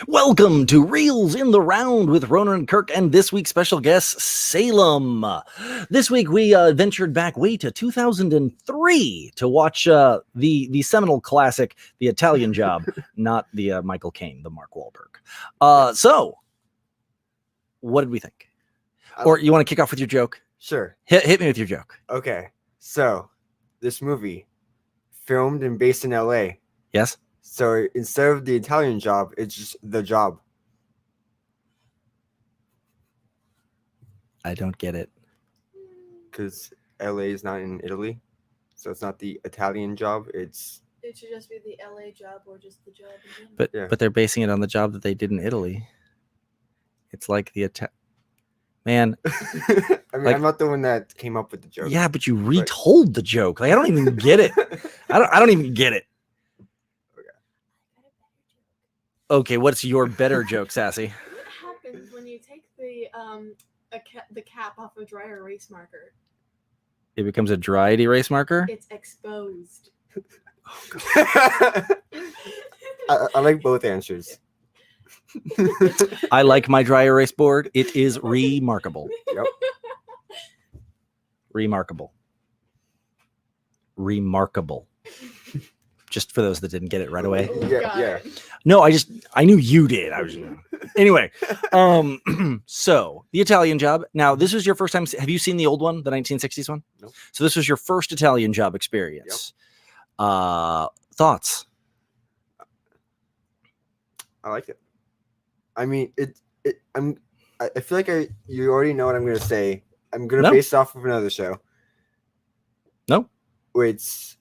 Welcome to Reels in the Round with Ronan and Kirk and this week's special guest, Salem. This week we ventured back way to 2003 to watch the seminal classic, The Italian Job, not the Michael Caine, the Mark Wahlberg. So, what did we think? Or you want to kick off with your joke? Sure. Hit me with your joke. Okay. So, this movie, filmed and based in LA. Yes? So, instead of The Italian Job, it's just The Job. I don't get it. Because LA is not in Italy. So, it's not The Italian Job. It should just be The LA Job or just The Job. But they're basing it on the job that they did in Italy. It's like Man. I mean, I'm not the one that came up with the joke. Yeah, but you retold the joke. Like, I don't even get it. I don't even get it. Okay, what's your better joke, Sassy? What happens when you take the cap off a dry erase marker? It becomes a dry erase marker? It's exposed. I like both answers. I like my dry erase board. It is remarkable. Yep. Remarkable. Just for those that didn't get it right away. Yeah. No, I knew you did. Anyway. So The Italian Job. Now, this was your first time. Have you seen the old one, the 1960s one? No. So this was your first Italian Job experience. Yep. Thoughts? I like it. I mean, I feel like you already know what I'm going to say. I'm going to base it off of another show. No. It's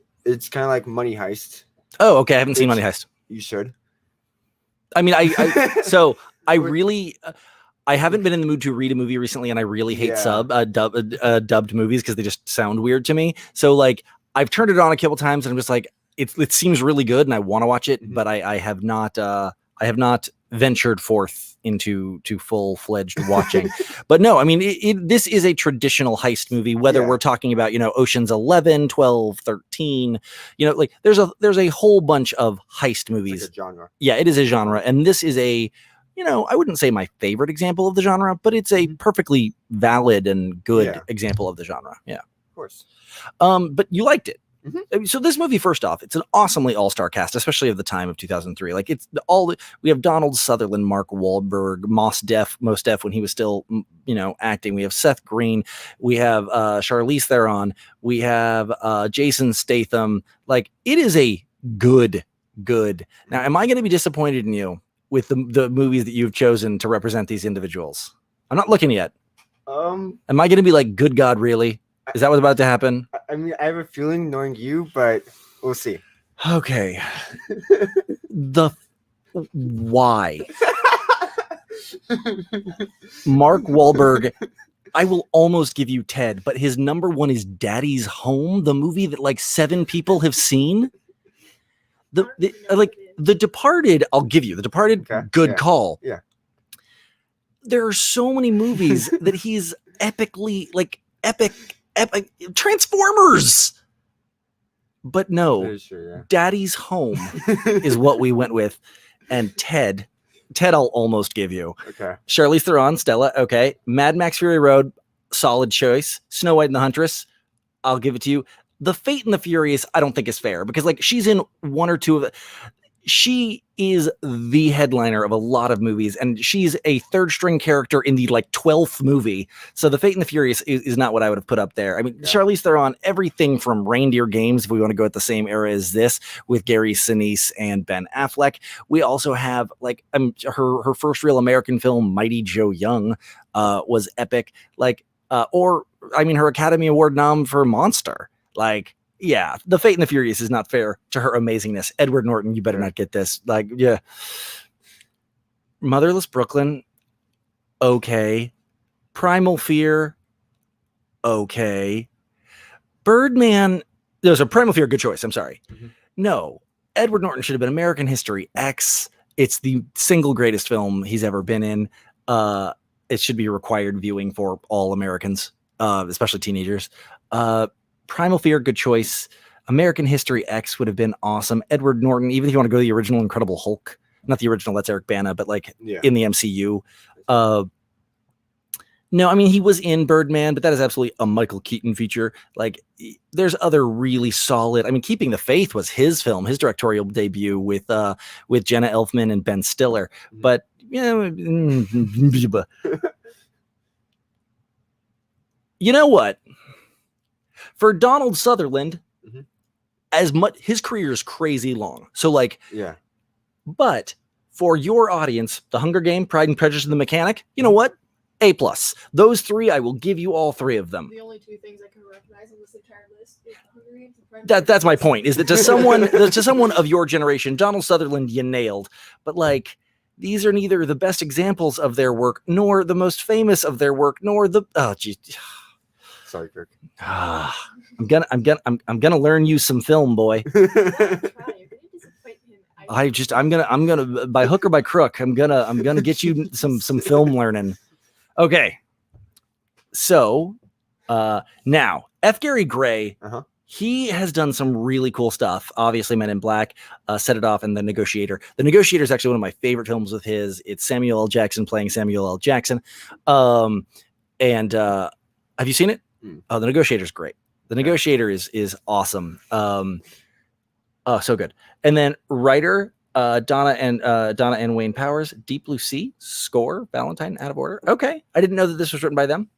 kind of like Money Heist. Oh, okay. I haven't seen Money Heist. You should. I mean, I haven't been in the mood to read a movie recently, and I really hate dubbed movies because they just sound weird to me. So, like, I've turned it on a couple times, and I'm just like, it seems really good, and I want to watch it, but I have not ventured forth into full-fledged watching. But no, I mean, this is a traditional heist movie, whether we're talking about, Ocean's 11, 12, 13, like there's a whole bunch of heist movies. It's like a genre. Yeah, it is a genre. And this is I wouldn't say my favorite example of the genre, but it's a perfectly valid and good example of the genre. Yeah. Of course. But you liked it. Mm-hmm. So this movie, first off, it's an awesomely all-star cast, especially of the time of 2003. Like we have Donald Sutherland, Mark Wahlberg, Mos Def when he was still, acting. We have Seth Green. We have Charlize Theron. We have Jason Statham. Like, it is a good. Now, am I going to be disappointed in you with the movies that you've chosen to represent these individuals? I'm not looking yet. Am I going to be like, good God, really? Is that what's about to happen? I mean, I have a feeling knowing you, but we'll see. Okay. Why? Mark Wahlberg, I will almost give you Ted, but his number one is Daddy's Home, the movie that like 7 people have seen. The Departed, I'll give you. The Departed, good call. Yeah. There are so many movies that he's epically, like, epic Transformers. But no, Daddy's Home is what we went with. And Ted I'll almost give you. Okay. Charlize Theron, Stella, okay. Mad Max Fury Road, solid choice. Snow White and the Huntress, I'll give it to you. The Fate and the Furious, I don't think is fair because, like, she's in one or two of it. She is the headliner of a lot of movies, and she's a third string character in the 12th movie. So The Fate and the Furious is not what I would have put up there. I mean, Charlize Theron, everything from Reindeer Games, if we want to go at the same era as this, with Gary Sinise and Ben Affleck. We also have her first real American film, Mighty Joe Young, was epic. Her Academy Award nom for Monster. Yeah, The Fate and the Furious is not fair to her amazingness. Edward Norton, you better not get this. Motherless Brooklyn, okay. Primal Fear, okay. Birdman, there's a Primal Fear, good choice. I'm sorry. Mm-hmm. No, Edward Norton should have been American History X. It's the single greatest film he's ever been in. It should be required viewing for all Americans, especially teenagers. Primal Fear, good choice. American History X would have been awesome. Edward Norton, even if you want to go to the original Incredible Hulk, not the original. That's Eric Bana, but like Yeah. in the MCU. No, I mean, he was in Birdman, but that is absolutely a Michael Keaton feature. Like, there's other really solid. I mean, Keeping the Faith was his film, his directorial debut with Jenna Elfman and Ben Stiller. Mhm. But you know what? For Donald Sutherland, Mhm. as much his career is crazy long. So like, Yeah. but for your audience, The Hunger Game, Pride and Prejudice, and The Mechanic, you know what? A+. Those three, I will give you all three of them. The only two things I can recognize on this entire list is The Hunger Games and Pride and That's my Prejudice. point, is that to someone of your generation, Donald Sutherland, you nailed. But like, these are neither the best examples of their work, nor the most famous of their work, nor the Sorry, Kirk. I'm gonna learn you some film, boy. Try. You're gonna disappoint him. I'm gonna by hook or by crook, I'm gonna get you some film learning. Okay. So now F. Gary Gray, he has done some really cool stuff. Obviously, Men in Black, Set It Off, and The Negotiator. The Negotiator is actually one of my favorite films with his. It's Samuel L. Jackson playing Samuel L. Jackson. Have you seen it? Oh, The Negotiator is great. The Negotiator is awesome. Oh, so good. And then writer Donna and Wayne Powers, Deep Blue Sea, score Valentine, out of order. Okay, I didn't know that this was written by them.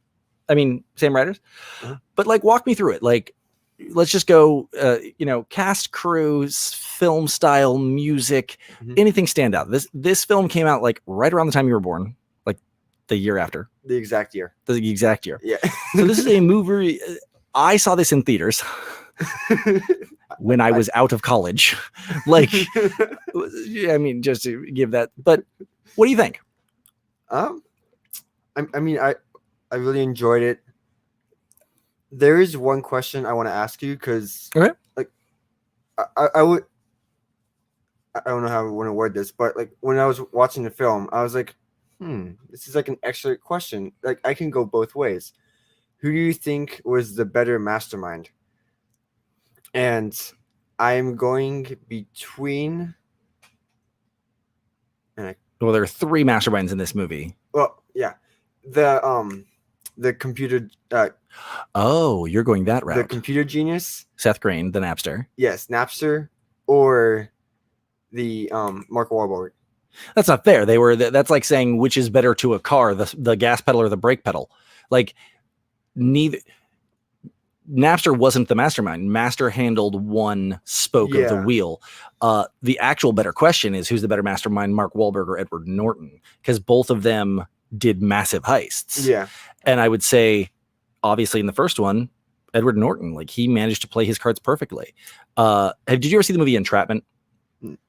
I mean, same writers. But like, walk me through it. Like, let's just go. Cast, crews, film style, music, anything stand out. This film came out like right around the time you were born, like the year after. The exact year. The exact year. Yeah. So this is a movie. I saw this in theaters when I was out of college. Like, I mean, just to give that. But what do you think? I really enjoyed it. There is one question I want to ask you because, Okay. like, I don't know how I want to word this, but like when I was watching the film, I was like, this is like an excellent question. Like, I can go both ways. Who do you think was the better mastermind? And I'm going between. Well, there are three masterminds in this movie. Well, yeah, the computer. Oh, you're going that route. The computer genius. Seth Green, the Napster. Yes, Napster, or the Mark Wahlberg. That's not fair. That's like saying which is better to a car, the gas pedal or the brake pedal. Like, neither. Napster wasn't the mastermind. Master handled one spoke of the wheel. The actual better question is, who's the better mastermind, Mark Wahlberg or Edward Norton? Because both of them did massive heists. Yeah. And I would say, obviously, in the first one, Edward Norton, like, he managed to play his cards perfectly. Did you ever see the movie Entrapment?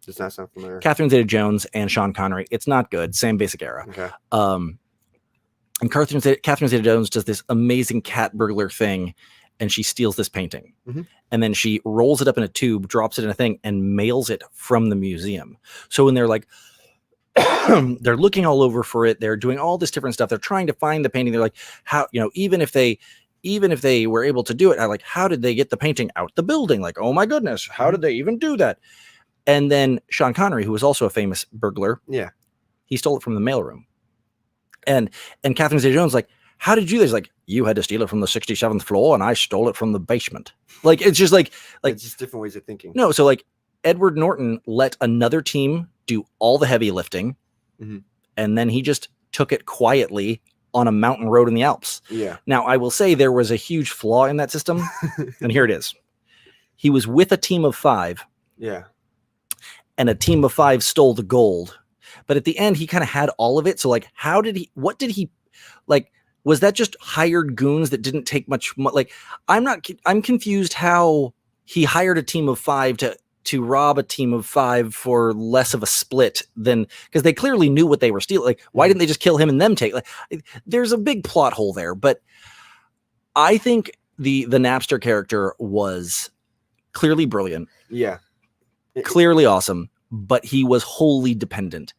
Does not sound familiar. Catherine Zeta-Jones and Sean Connery. It's not good. Same basic era. Okay. And Catherine Zeta-Jones does this amazing cat burglar thing, and she steals this painting. And then she rolls it up in a tube, drops it in a thing, and mails it from the museum. So when they're like, they're looking all over for it, they're doing all this different stuff, they're trying to find the painting. They're like, how, even if they were able to do it, like, how did they get the painting out the building? Like, oh my goodness, how did they even do that? And then Sean Connery, who was also a famous burglar, he stole it from the mailroom. And Catherine Zeta-Jones, like, how did you do this? Like, you had to steal it from the 67th floor, and I stole it from the basement. Like, it's just like it's just different ways of thinking. No, so like Edward Norton let another team do all the heavy lifting, and then he just took it quietly on a mountain road in the Alps. Yeah. Now, I will say there was a huge flaw in that system, and here it is. He was with a team of 5. Yeah. And a team of 5 stole the gold. But at the end, he kind of had all of it. So, like, was that just hired goons that didn't take much? Like, I'm confused how he hired a team of 5 to rob a team of 5 for less of a split than, because they clearly knew what they were stealing. Like, why didn't they just kill him and them take? Like, there's a big plot hole there. But I think the Napster character was clearly brilliant. Yeah. Clearly awesome, but he was wholly dependent.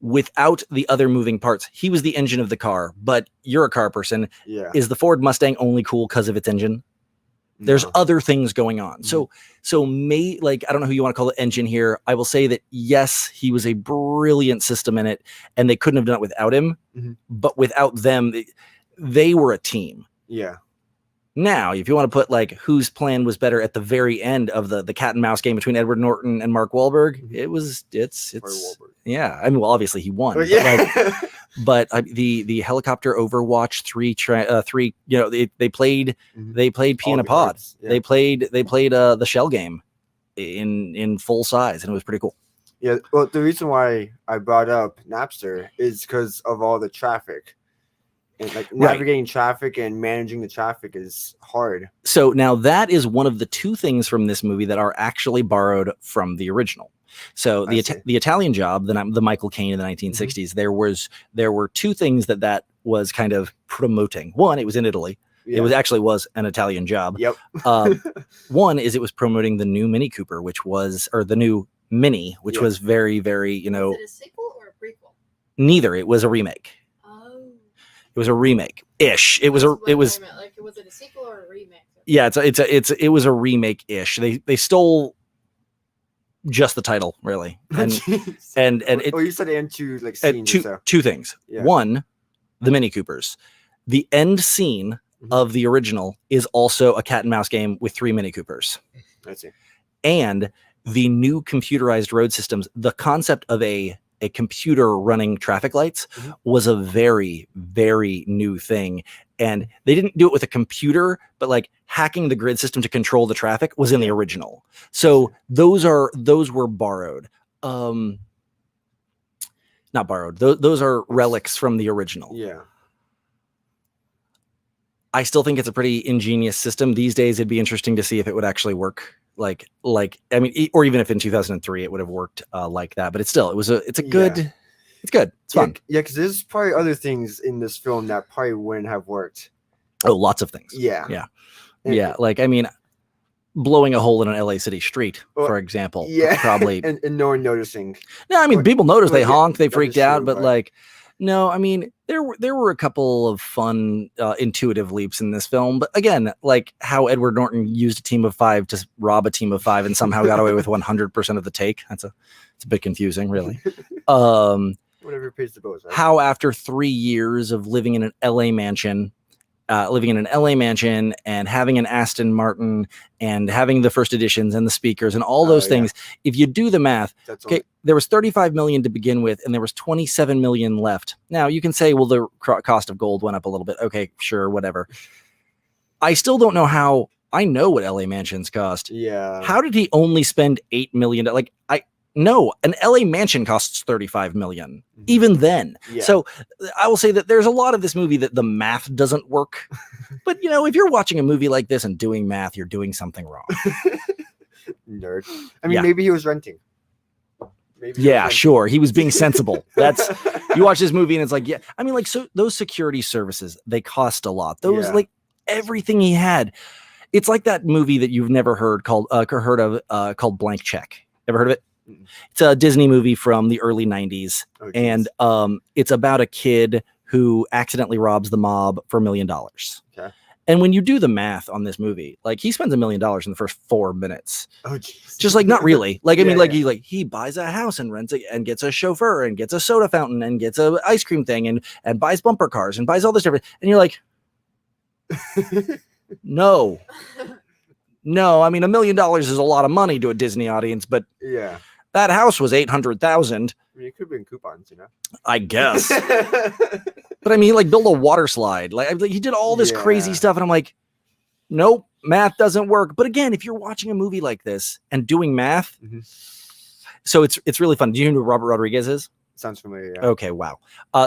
Without the other moving parts, he was the engine of the car. But you're a car person. Yeah. Is the Ford Mustang only cool because of its engine? There's No. other things going on. Mhm. So like, I don't know who you want to call the engine here. I will say that yes, he was a brilliant system in it, and they couldn't have done it without him. Mhm. But without them, they were a team. Yeah. Now, if you want to put like whose plan was better at the very end of the cat and mouse game between Edward Norton and Mark Wahlberg, Mhm. it's Wahlberg. yeah. I mean, well, obviously he won. Oh, But like, yeah. but the helicopter Overwatch 3, you know, they played Mhm. they played Pea All in a the Pod. cards, yeah. They played the shell game in full size, and it was pretty cool. Yeah, well, the reason why I brought up Napster is because of all the traffic. And like Right. navigating traffic and managing the traffic is hard. So now that is one of the two things from this movie that are actually borrowed from the original. So I see. the Italian Job, the Michael Caine in the 1960s, there were two things that was kind of promoting. One, it was in Italy. Yeah. It was an Italian Job. Yep. One is it was promoting the new Mini Cooper, or the new Mini, which Yeah. was very, very, you know, Was it a sequel or a prequel? neither. It was a remake. Oh. It was a remake-ish. It was That's what I was meant, like, was it a sequel or a remake? yeah. It was a remake-ish. They stole just the title, really, and Jeez. and it you said and two like scenes. two things. Yeah. One, the Mini Coopers. The end scene Mhm. of the original is also a cat and mouse game with 3 Mini Coopers. I see. And the new computerized road systems, the concept of a computer running traffic lights Mhm. was a very, very new thing. And they didn't do it with a computer, but like hacking the grid system to control the traffic was in the original. So those were borrowed. Not borrowed. Those are relics from the original. Yeah. I still think it's a pretty ingenious system. These days, it'd be interesting to see if it would actually work. Like I mean, or even if in 2003 it would have worked like that. But it's good. It's good. It's fun. Yeah, because there's probably other things in this film that probably wouldn't have worked. Oh, lots of things. Yeah. Yeah. And- Yeah. Like, I mean, blowing a hole in an LA City street, Well, for example, Yeah. probably. and no one noticing. No, I mean, Well, people noticed. They well, yeah, honked. They that freaked is out. true, But but- like, no, I mean, there were a couple of fun, intuitive leaps in this film. But again, like how Edward Norton used a team of 5 to rob a team of 5 and somehow got away with 100% of the take. It's a bit confusing, really. Whatever pays the bills, right? How after 3 years of living in an LA mansion, and having an Aston Martin and having the first editions and the speakers and all those Oh, yeah. things, if you do the math, That's okay, there was 35 million to begin with, and there was 27 million left. Now you can say, well, the cost of gold went up a little bit. Okay, sure, whatever. I still don't know how. I know what LA mansions cost. Yeah. How did he only spend $8 million? Like, no, an LA mansion costs 35 million, Mhm. even then. Yeah. So I will say that there's a lot of this movie that the math doesn't work. But, you know, if you're watching a movie like this and doing math, you're doing something wrong. Nerd. I mean, Yeah. maybe he was renting. Maybe he was Yeah, renting. sure. He was being sensible. That's you watch this movie and it's like, yeah, I mean, like, so those security services, they cost a lot. Those Yeah. like everything he had. It's like that movie that you've never heard called Blank Check. Ever heard of it? Mm-mm. It's a Disney movie from the early 90s. Oh, And geez. it's about a kid who accidentally robs the mob for $1 million. Okay. And when you do the math on this movie, like he spends $1 million in the first 4 minutes. Oh, jeez. Just like not really. Like I Yeah, mean, like yeah. he buys a house and rents it and gets a chauffeur and gets a soda fountain and gets a ice cream thing and buys bumper cars and buys all this different. And you're like, no. I mean, $1 million is a lot of money to a Disney audience, but Yeah. that house was 800,000, I mean, it could have been coupons, you know. I guess. But I mean, like build a water slide. Like he did all this crazy Yeah. stuff, and I'm like, nope, math doesn't work. But again, if you're watching a movie like this and doing math, Mhm. so it's really fun. Do you know who Robert Rodriguez is? Sounds familiar. Yeah. Okay, wow.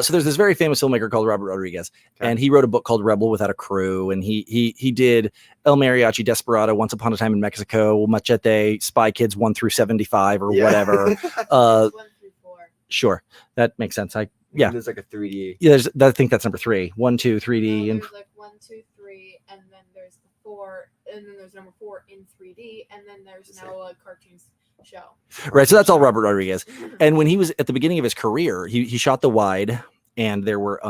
So there's this very famous filmmaker called Robert Rodriguez, Okay. and he wrote a book called Rebel Without a Crew, and he did El Mariachi, Desperado, Once Upon a Time in Mexico, Machete, Spy Kids 1 through 75 or Yeah. whatever. 1 through 4. Sure, that makes sense. Yeah. There's like a 3D. Yeah, I think that's number 3, 1, 2, 3D, No, and there's like 1, 2, 3, and then there's the 4, and then there's number 4 in 3D, and then there's now a cartoon show. right. So that's all Robert Rodriguez. And when he was at the beginning of his career, he shot the wide, and there were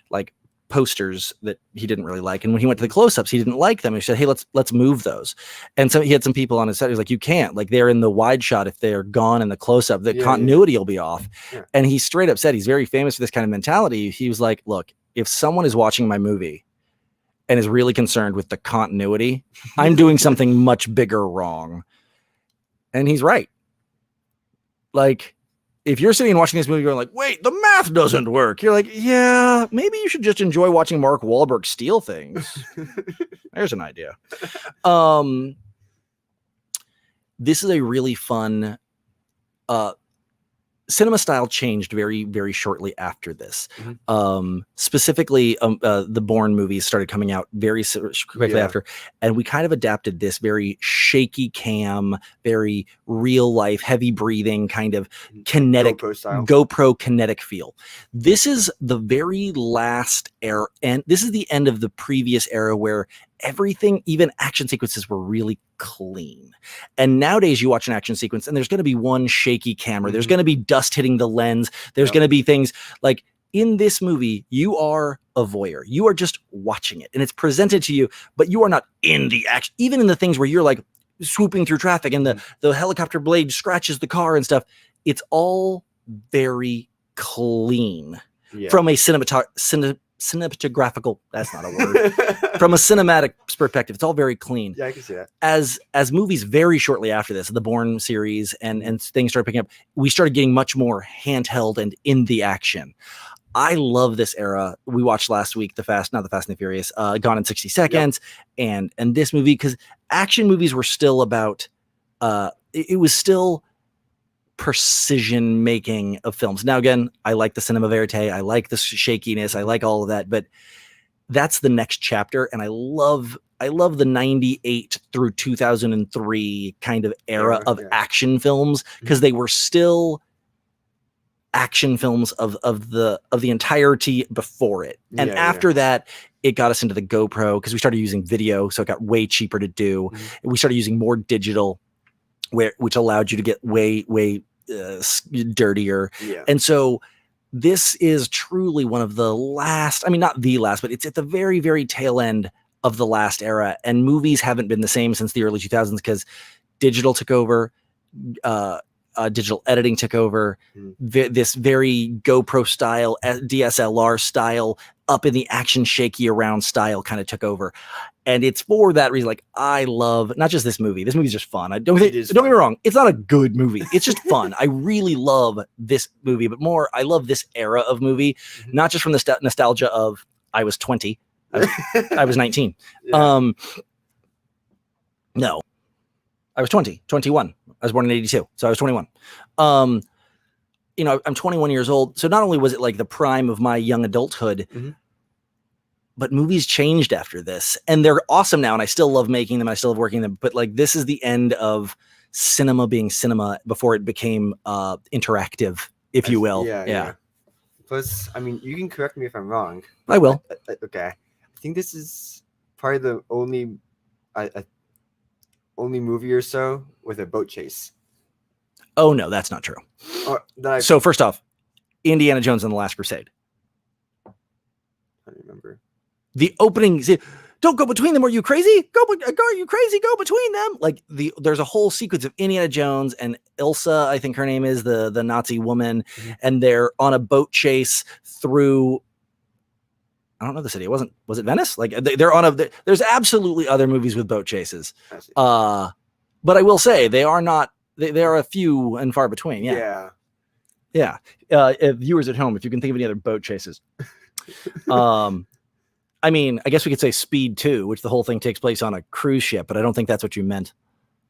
like posters that he didn't really like. And when he went to the close-ups, he didn't like them. He said, hey, let's move those. And so he had some people on his set. He was like, you can't, like, they're in the wide shot. If they're gone in the close-up, the continuity will be off. Yeah. And he straight up said, he's very famous for this kind of mentality. He was like, look, if someone is watching my movie and is really concerned with the continuity, I'm doing something much bigger wrong. And he's right. Like, if you're sitting and watching this movie going like, wait, the math doesn't work. You're like, yeah, maybe you should just enjoy watching Mark Wahlberg steal things. There's an idea. This is a really fun, cinema style changed very, very shortly after this. Specifically, the Bourne movies started coming out very quickly after, and we kind of adapted this very shaky cam, very real life, heavy breathing kind of kinetic GoPro kinetic feel. This is the very last era, and this is the end of the previous era where everything, even action sequences, were really clean. And nowadays you watch an action sequence and there's going to be one shaky camera. There's going to be dust hitting the lens. There's going to be things like, in this movie, you are a voyeur. You are just watching it and it's presented to you, but you are not in the action. Even in the things where you're like swooping through traffic and the helicopter blade scratches the car and stuff, it's all very clean from a cinematographical, that's not a word, from a cinematic perspective. It's all very clean. Yeah, I can see that. As movies very shortly after this, the Bourne series and things started picking up, we started getting much more handheld and in the action. I love this era. We watched last week not the Fast and the Furious, Gone in 60 Seconds, and this movie, because action movies were still about it was still precision making of films. Now, again, I like the cinema verite. I like the shakiness. I like all of that, but that's the next chapter. And I love the 98 through 2003 kind of era of action films, because they were still action films of the entirety before it. And after that, it got us into the GoPro, because we started using video. So it got way cheaper to do. We started using more digital, which allowed you to get way dirtier. And so this is truly one of the last, I mean, not the last, but it's at the very, very tail end of the last era. And movies haven't been the same since the early 2000s, because digital took over, digital editing took over, this very GoPro style, DSLR style, up in the action shaky around style kind of took over. And it's for that reason, like, I love not just this movie. This movie's just fun. Don't get me wrong. It's not a good movie. It's just fun. I really love this movie, but more, I love this era of movie, not just from the nostalgia of I was 20. I was 19. No, I was 21. I was born in 82. So I was 21. I'm 21 years old. So not only was it like the prime of my young adulthood, but movies changed after this, and they're awesome now. And I still love making them. I still love working them, but like, this is the end of cinema being cinema before it became interactive, if you will. Yeah. Plus, I mean, you can correct me if I'm wrong. I will. Okay. I think this is probably the only movie or so with a boat chase. Oh no, that's not true. So first off, Indiana Jones and the Last Crusade. I don't remember. The opening, don't go between them. Are you crazy? Are you crazy? Go between them. Like there's a whole sequence of Indiana Jones and Ilsa, I think her name is, the Nazi woman, and they're on a boat chase through, I don't know the city. Was it Venice? Like they're on there's absolutely other movies with boat chases. But I will say they are not, they are a few and far between. Yeah. Viewers at home, if you can think of any other boat chases. I mean, I guess we could say Speed 2, which the whole thing takes place on a cruise ship, but I don't think that's what you meant.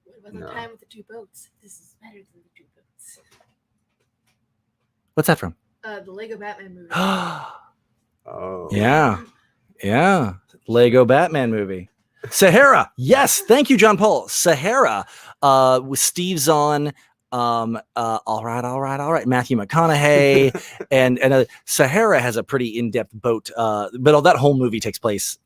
What about the time with the two boats? This is better than the two boats. What's that from? The Lego Batman movie. Oh. Yeah. Lego Batman movie. Sahara. Yes. Thank you, John Paul. Sahara. With Steve Zahn. All right. Matthew McConaughey and Sahara has a pretty in-depth boat, but all that whole movie takes place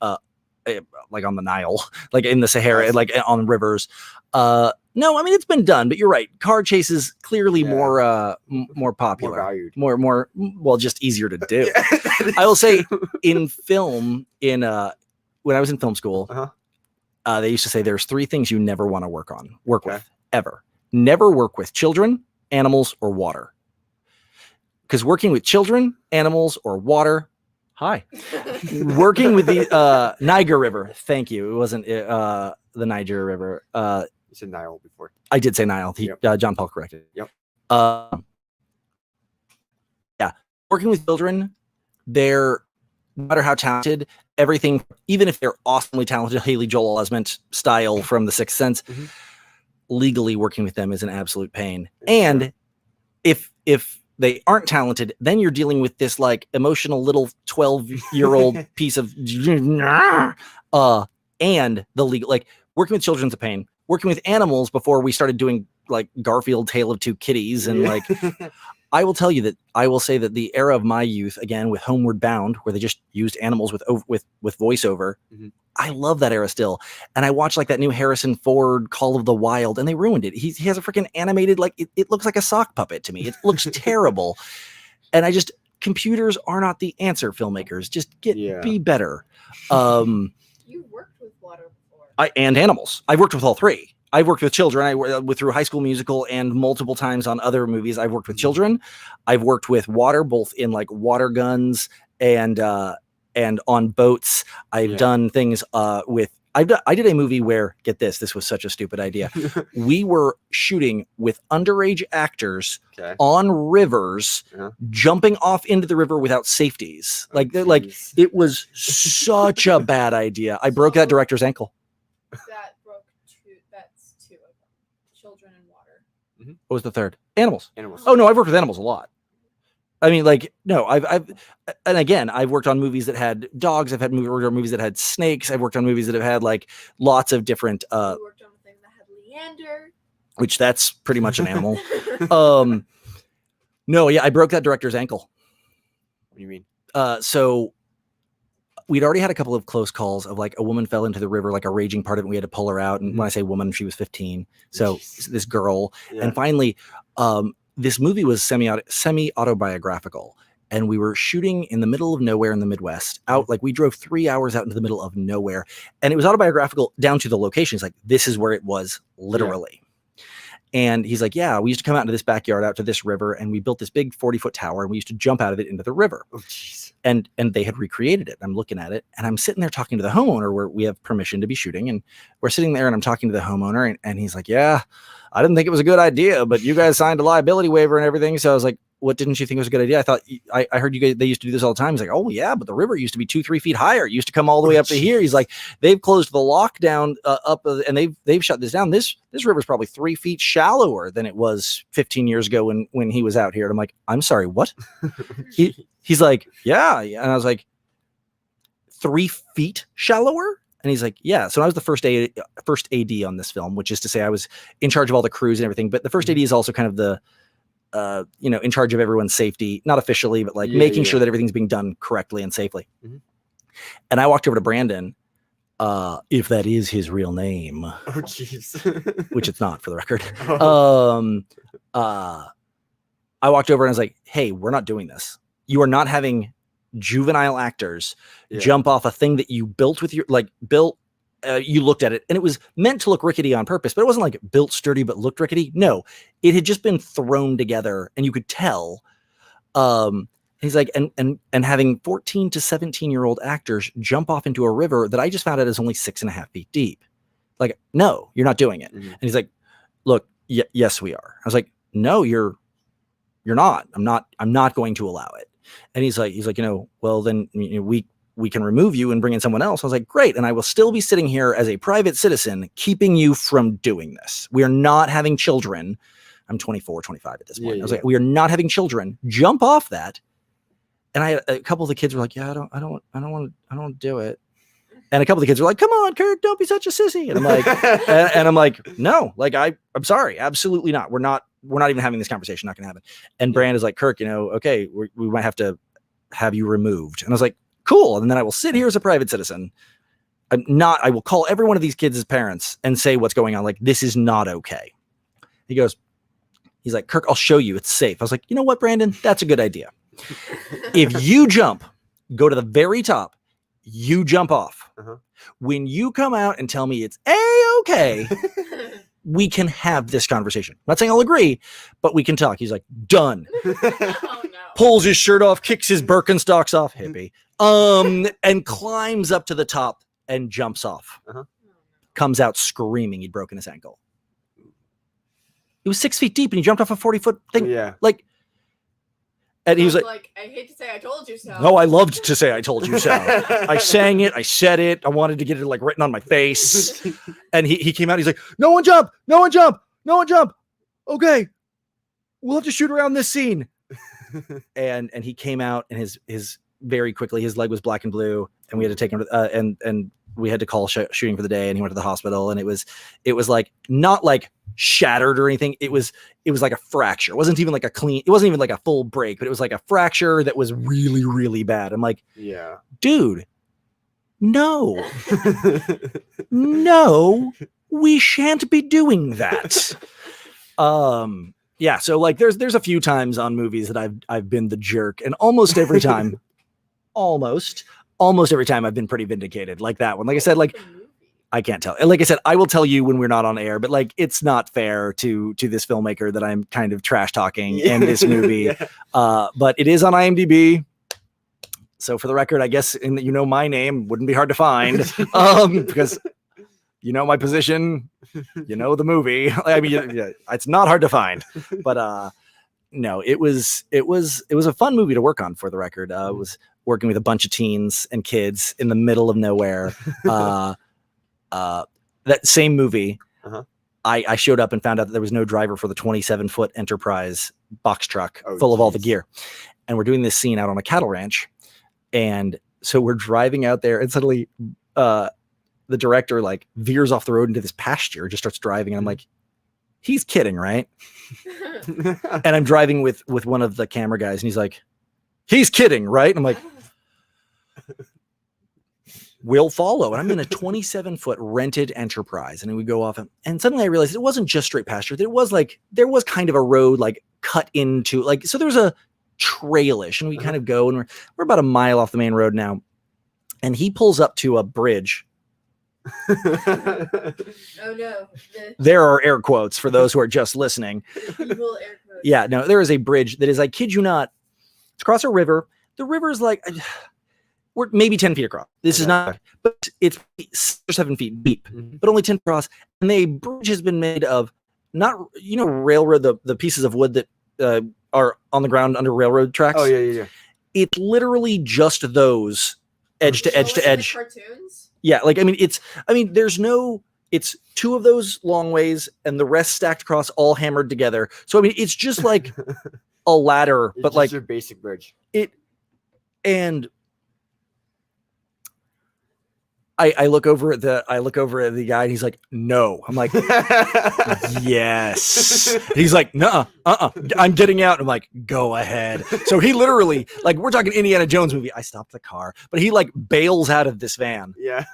like on the Nile, like in the Sahara, Yes. like on rivers. No, I mean it's been done, but you're right. Car chases clearly more popular, valued. more well, just easier to do. Yeah, that is I will say true. in film, when I was in film school, Uh-huh. they used to say there's 3 things you never want to work Okay. with ever. Never work with children, animals, or water. Because working with children, animals, or water, working with the Niger River. Thank you. It wasn't the Niger River. You said Nile before. I did say Nile. Yep. John Paul corrected. Yep. Yeah. Working with children, they're no matter how talented, everything, even if they're awesomely talented, Haley Joel Osment style from The Sixth Sense, legally working with them is an absolute pain. And if they aren't talented, then you're dealing with this like emotional little 12-year-old piece of and the legal, like working with children's a pain. Working with animals before we started doing like Garfield Tale of Two Kitties and like I will tell you that I will say that the era of my youth, again with Homeward Bound, where they just used animals with voiceover, I love that era still. And I watched like that new Harrison Ford Call of the Wild, and they ruined it. He has a freaking animated, like it looks like a sock puppet to me. It looks terrible. And computers are not the answer, filmmakers. Just be better. You worked with water before. And animals. I've worked with all 3. I've worked with children. I went through High School Musical and multiple times on other movies. I've worked with children. I've worked with water, both in like water guns and on boats. I've done things with. I did a movie where, get this was such a stupid idea. We were shooting with underage actors on rivers, jumping off into the river without safeties. It was such a bad idea. I broke that director's ankle. That's 2 of them. Children and water. What was the third? Animals. Animals. Oh no, I've worked with animals a lot. I mean, like, no, I've worked on movies that had dogs. I've worked on movies that had snakes. I've worked on movies that have had like lots of different. You worked on a thing that had Leander. Which that's pretty much an animal. No, yeah, I broke that director's ankle. What do you mean? So we'd already had a couple of close calls of like a woman fell into the river, like a raging part of it. We had to pull her out. And when I say woman, she was 15. So this girl, and finally, this movie was semi-autobiographical, and we were shooting in the middle of nowhere in the Midwest. We drove 3 hours out into the middle of nowhere, and it was autobiographical down to the locations. Like, this is where it was literally. And he's like, yeah, we used to come out into this backyard, out to this river, and we built this big 40-foot tower, and we used to jump out of it into the river. Oh, jeez. And they had recreated it. I'm looking at it, and I'm sitting there talking to the homeowner where we have permission to be shooting, and we're sitting there, and I'm talking to the homeowner, and he's like, yeah, I didn't think it was a good idea, but you guys signed a liability waiver and everything. So I was like, what didn't you think was a good idea? I thought, I heard you guys, they used to do this all the time. He's like, oh yeah, but the river used to be 2-3 feet higher. It used to come all the way up to here. He's like, they've closed the lockdown up and they've shut this down. This river is probably 3 feet shallower than it was 15 years ago when he was out here. And I'm like, I'm sorry, what? He's like, yeah. And I was like, 3 feet shallower? And he's like, yeah. So I was the first AD on this film, which is to say I was in charge of all the crews and everything. But the first AD is also kind of the, in charge of everyone's safety, not officially, but like making sure that everything's being done correctly and safely. And I walked over to Brandon, if that is his real name, Oh, jeez. which it's not, for the record. I walked over and I was like, hey, we're not doing this. You are not having juvenile actors jump off a thing that you built with your you looked at it and it was meant to look rickety on purpose, but it wasn't like built sturdy but looked rickety. No, it had just been thrown together and you could tell. He's like, and having 14 to 17-year-old actors jump off into a river that I just found out is only 6.5 feet deep. Like, no, you're not doing it. And he's like, look, yes, we are. I was like, no, you're not. I'm not going to allow it. And he's like, well, then we can remove you and bring in someone else. I was like, great. And I will still be sitting here as a private citizen, keeping you from doing this. We are not having children. I'm 24, 25 at this point. I was like, we are not having children jump off that. And I had a couple of the kids were like, yeah, I don't want to do it. And a couple of the kids were like, come on, Kirk, don't be such a sissy. And I'm like, and I'm like, no, like, I'm sorry. Absolutely not. We're not even having this conversation. Not going to happen. And Brand is like, Kirk, okay, we might have to have you removed. And I was like, cool. And then I will sit here as a private citizen. I will call every one of these kids' parents and say what's going on. Like, this is not okay. He's like, Kirk, I'll show you. It's safe. I was like, you know what, Brandon? That's a good idea. If you jump, go to the very top, you jump off. Uh-huh. When When you come out and tell me it's A-okay, we can have this conversation. I'm not saying I'll agree, but we can talk. He's like, done. Oh no. Pulls his shirt off, kicks his Birkenstocks off, hippie, and climbs up to the top and jumps off. Uh-huh. Comes out screaming he'd broken his ankle. He was 6 feet deep and he jumped off a 40-foot thing. Yeah. Like, and he was like, I hate to say I told you so. no, I loved to say I told you so. I sang it, I said it, I wanted to get it like written on my face. And he came out, he's like, no one jump, no one jump, no one jump. Okay, we'll have to shoot around this scene. And he came out and his very quickly his leg was black and blue, and we had to take him to, and we had to call shooting for the day, and he went to the hospital, and it was like not like shattered or anything. It was like a fracture. It wasn't even like a full break, but it was like a fracture that was really, really bad. I'm like, Yeah. dude, no, we shan't be doing that. Yeah, so like there's a few times on movies that I've been the jerk, and almost every time I've been pretty vindicated, like that one. Like I said, like I can't tell. Like I said, I will tell you when we're not on air, but like it's not fair to this filmmaker that I'm kind of trash talking in this movie. Yeah. But it is on IMDb. So for the record, I guess my name wouldn't be hard to find because my position, the movie. I mean, yeah, it's not hard to find, but no, it was a fun movie to work on, for the record. It was working with a bunch of teens and kids in the middle of nowhere. That same movie, Uh-huh. I showed up and found out that there was no driver for the 27-foot Enterprise box truck full of all the gear. And we're doing this scene out on a cattle ranch. And so we're driving out there, and suddenly the director like veers off the road into this pasture, just starts driving. And I'm like, he's kidding, right? And I'm driving with one of the camera guys, and he's like, he's kidding, right? And I'm like, we'll follow. And I'm in a 27-foot rented Enterprise, and we go off, and suddenly I realized it wasn't just straight pasture. There was kind of a road like cut into, like, so there's a trailish, and we kind of go, and we're about a mile off the main road now, and he pulls up to a bridge. Oh no. There are air quotes for those who are just listening. Evil air quotes. Yeah, no, there is a bridge that is, I kid you not, it's across a river. The river is like, we're maybe 10 feet across. This is not, but it's 6 or 7 feet deep, but only 10 across. And the bridge has been made of not, railroad, the pieces of wood that are on the ground under railroad tracks. Oh, yeah. It's literally just those edge to edge to edge. Cartoons? Yeah, like, it's 2 of those long ways and the rest stacked across, all hammered together. So, it's just like a ladder, but like your basic bridge. And I look over at the guy, and he's like, no. I'm like, yes. He's like, no, I'm getting out. I'm like, go ahead. So he literally, like, we're talking Indiana Jones movie. I stopped the car, but he like bails out of this van. Yeah.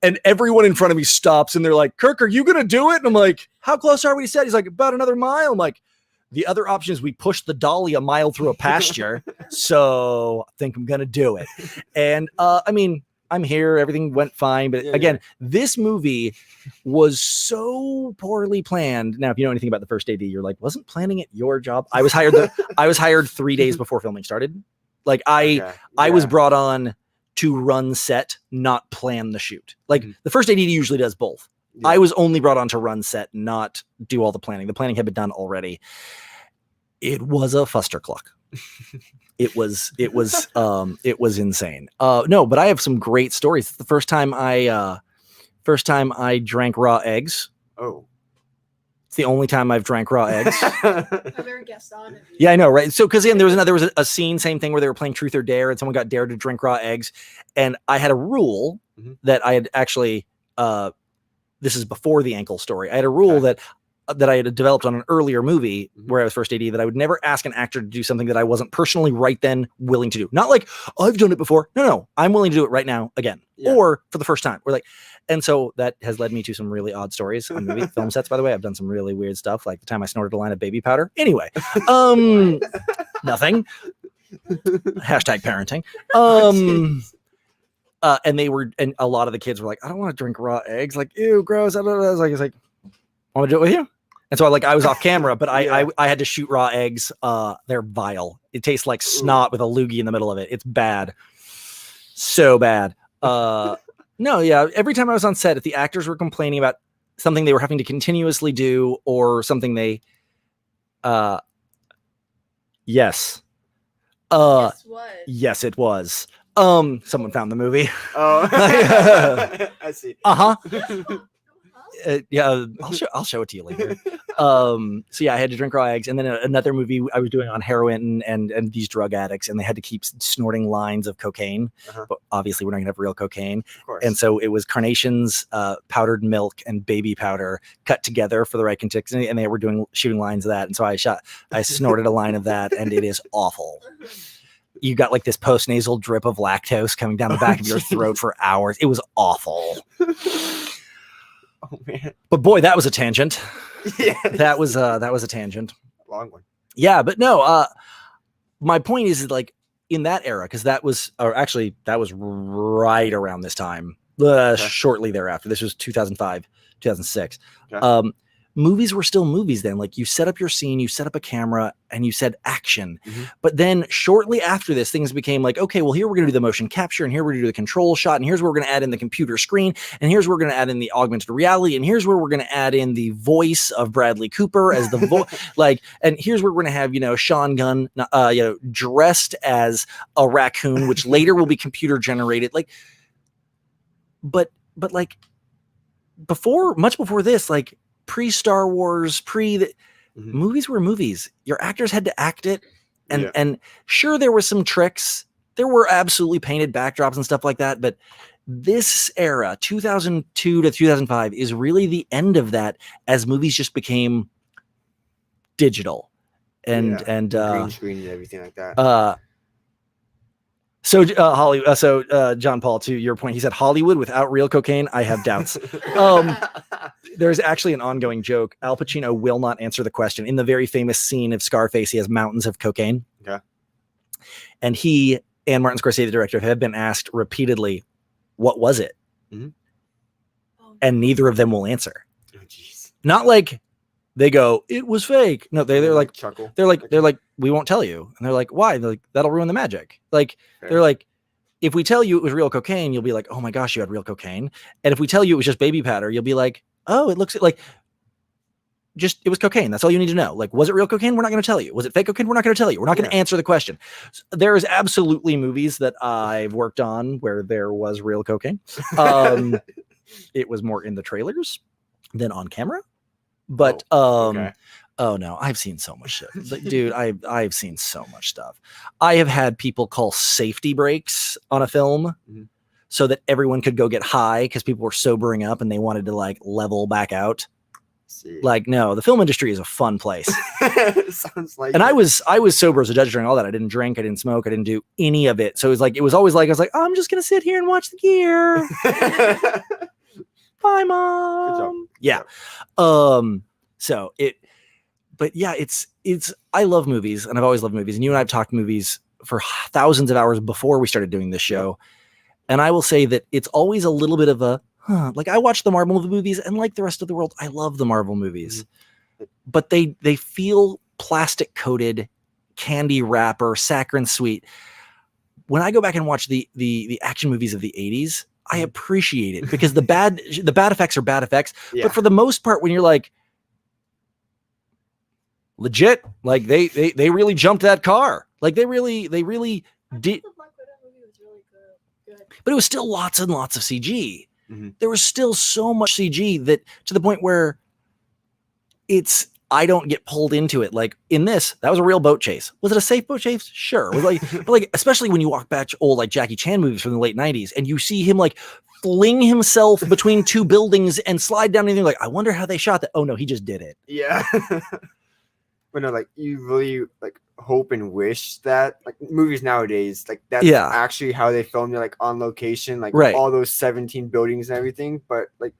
And everyone in front of me stops, and they're like, Kirk, are you going to do it? And I'm like, how close are we? He said, he's like, about another mile. I'm like, the other option is we push the dolly a mile through a pasture. So I think I'm going to do it. And I'm here. Everything went fine. But again, this movie was so poorly planned. Now, if you know anything about the first AD, you're like, wasn't planning it your job? I was hired 3 days before filming started. Like I was brought on to run set, not plan the shoot. Like the first AD usually does both. Yeah. I was only brought on to run set, not do all the planning. The planning had been done already. It was a fustercluck. It was insane. No, but I have some great stories. It's the first time I drank raw eggs. Oh. It's the only time I've drank raw eggs. I've never guessed on it. Yeah, I know, right? So, because then there was a scene, same thing, where they were playing Truth or Dare, and someone got dared to drink raw eggs, and I had a rule that I had actually. This is before the ankle story. I had a rule that that I had developed on an earlier movie Mhm. where I was first AD, that I would never ask an actor to do something that I wasn't personally right then willing to do. Not like, I've done it before. No, I'm willing to do it right now again, Yeah. or for the first time. Or like, and so that has led me to some really odd stories on movie film sets. By the way, I've done some really weird stuff, like the time I snorted a line of baby powder. Anyway, nothing. Hashtag parenting. And they were, and a lot of the kids were like, I don't want to drink raw eggs. Like, ew, gross. I was like, want to do it with you? And so I was off camera, but I had to shoot raw eggs. They're vile. It tastes like snot with a loogie in the middle of it. It's bad. So bad. No, yeah. Every time I was on set, if the actors were complaining about something they were having to continuously do or something they, yes. Guess what? Yes, it was. Someone found the movie. Oh, I see. Uh-huh. Yeah, I'll show it to you later. So yeah, I had to drink raw eggs, and then another movie I was doing on heroin and these drug addicts, and they had to keep snorting lines of cocaine. But obviously, we're not gonna have real cocaine, Of course. and so it was carnations, powdered milk, and baby powder cut together for the right consistency, and they were shooting lines of that. And so I snorted a line of that, and it is awful. You got like this postnasal drip of lactose coming down the back of your throat for hours. It was awful. Oh man. But boy, that was a tangent. Yeah. That was a tangent. Long one. Yeah, but no, my point is like in that era, because that was right around this time, shortly thereafter. This was 2005, 2006. Okay. Movies were still movies then. Like you set up your scene, you set up a camera, and you said action. But then shortly after this, things became like, okay, well, here we're going to do the motion capture, and here we're going to do the control shot, and here's where we're going to add in the computer screen, and here's where we're going to add in the augmented reality, and here's where we're going to add in the voice of Bradley Cooper as the voice, and here's where we're going to have, Sean Gunn, dressed as a raccoon, which later will be computer generated. Like, but like much before this, like, pre-Star Wars, movies were movies. Your actors had to act it. And sure, there were some tricks. There were absolutely painted backdrops and stuff like that. But this era, 2002 to 2005, is really the end of that as movies just became digital. And green screen and everything like that. John Paul, to your point, he said Hollywood without real cocaine. I have doubts. There's actually an ongoing joke. Al Pacino will not answer the question. In the very famous scene of Scarface, he has mountains of cocaine. Okay. And he and Martin Scorsese, the director, have been asked repeatedly, what was it? And neither of them will answer. Oh, jeez. Not like they go, it was fake. No, they're like, chuckle. They're like, we won't tell you. And they're like, why? They're like, that'll ruin the magic. Like, Fair. They're like, if we tell you it was real cocaine, you'll be like, oh my gosh, you had real cocaine. And if we tell you it was just baby powder, you'll be like, oh, it looks like it was cocaine. That's all you need to know. Like, was it real cocaine? We're not going to tell you. Was it fake cocaine? We're not going to tell you. We're not going to answer the question. There's absolutely movies that I've worked on where there was real cocaine. It was more in the trailers than on camera. But okay. Oh no, I've seen so much shit. Dude, I've seen so much stuff. I have had people call safety brakes on a film so that everyone could go get high because people were sobering up and they wanted to like level back out. See. Like, no, the film industry is a fun place. Sounds like and I was sober as a judge during all that. I didn't drink, I didn't smoke, I didn't do any of it. So it was always like, I was like, oh, I'm just gonna sit here and watch the gear. Bye, Mom. Good job. Yeah. But yeah, it's I love movies, and I've always loved movies. And you and I have talked movies for thousands of hours before we started doing this show. And I will say that it's always a little bit of a like I watch the Marvel movies, and like the rest of the world, I love the Marvel movies. But they feel plastic coated, candy wrapper, saccharine sweet. When I go back and watch the action movies of the 80s, I appreciate it because the bad effects are bad effects. Yeah. But for the most part, when you're like, legit, like they really jumped that car. Like they really did. The Black Widow movie was really good. But it was still lots and lots of CG. There was still so much CG that to the point where it's I don't get pulled into it. Like in this, that was a real boat chase. Was it a safe boat chase? Sure. It was like, but like, especially when you walk back to old like Jackie Chan movies from the late 90s and you see him like fling himself between two buildings and slide down anything. Like, I wonder how they shot that. Oh no, he just did it. Yeah. But no, like you really like hope and wish that like movies nowadays, like that's actually how they film it, like on location, like all those 17 buildings and everything. But like,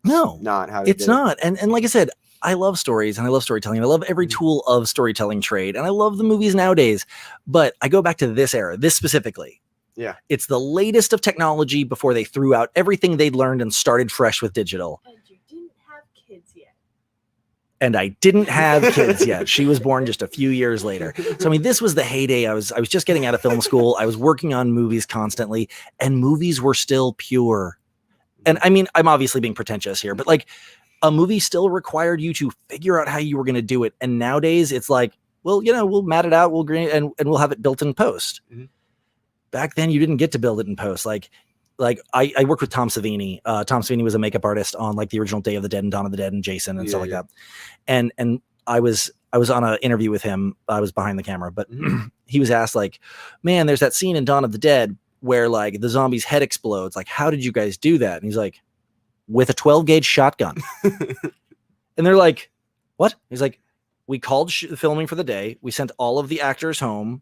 no, not how it's not. And like I said, I love stories and I love storytelling. I love every tool of storytelling trade. And I love the movies nowadays. But I go back to this era, this specifically. Yeah. It's the latest of technology before they threw out everything they'd learned and started fresh with digital. And you didn't have kids yet. And I didn't have kids yet. She was born just a few years later. So I mean, this was the heyday. I was just getting out of film school. I was working on movies constantly, and movies were still pure. And I mean, I'm obviously being pretentious here, but like a movie still required you to figure out how you were going to do it. And nowadays it's like, well, you know, we'll mat it out, we'll green and we'll have it built in post. Mm-hmm. Back then you didn't get to build it in post. Like I worked with Tom Savini. Tom Savini was a makeup artist on like the original Day of the Dead and Dawn of the Dead and Jason and stuff like that. And I was on an interview with him. I was behind the camera, but he was asked like, man, there's that scene in Dawn of the Dead where like the zombie's head explodes. Like, how did you guys do that? And he's like, with a 12 gauge shotgun. And they're like, what? He's like, we called filming for the day. We sent all of the actors home.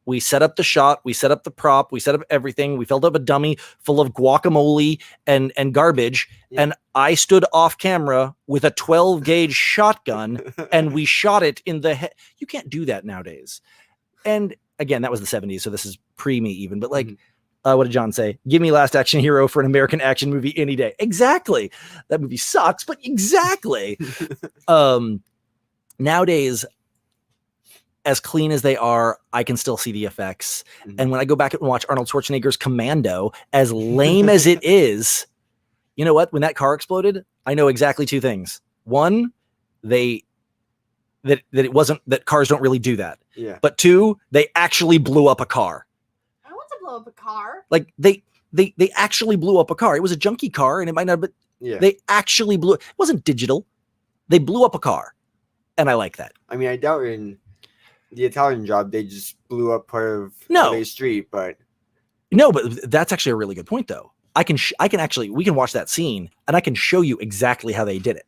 We set up the shot. We set up the prop. We set up everything. We filled up a dummy full of guacamole and garbage. Yeah. And I stood off camera with a 12 gauge shotgun and we shot it in the head. You can't do that nowadays. And again, that was the 70s. So this is pre me even, but like, what did John say? Give me Last Action Hero for an American action movie any day. Exactly. That movie sucks, but exactly. Nowadays, as clean as they are, I can still see the effects. And when I go back and watch Arnold Schwarzenegger's Commando, as lame as it is, you know what? When that car exploded, I know exactly two things. One, that it wasn't, that cars don't really do that. Yeah. But two, they actually blew up a car. I want to blow up a car. Like they actually blew up a car. It was a junky car and it might not, but they actually blew it. It wasn't digital. They blew up a car. And I like that. I mean, I doubt in the Italian Job, they just blew up part of LA Street, but that's actually a really good point though. I can actually, we can watch that scene and I can show you exactly how they did it.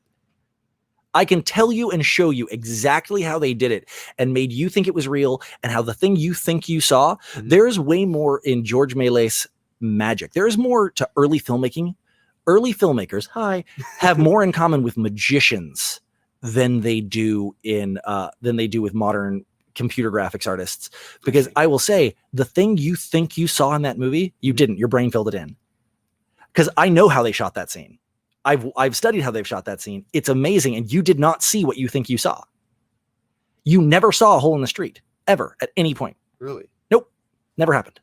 I can tell you and show you exactly how they did it and made you think it was real and how the thing you think you saw, there's way more in George Méliès magic. There is more to early filmmaking. Early filmmakers, have more in common with magicians than they do with modern computer graphics artists. Because I will say the thing you think you saw in that movie, you didn't. Your brain filled it in. Because I know how they shot that scene. I've studied how they've shot that scene. It's amazing. And you did not see what you think you saw. You never saw a hole in the street ever at any point. Really? Nope. Never happened.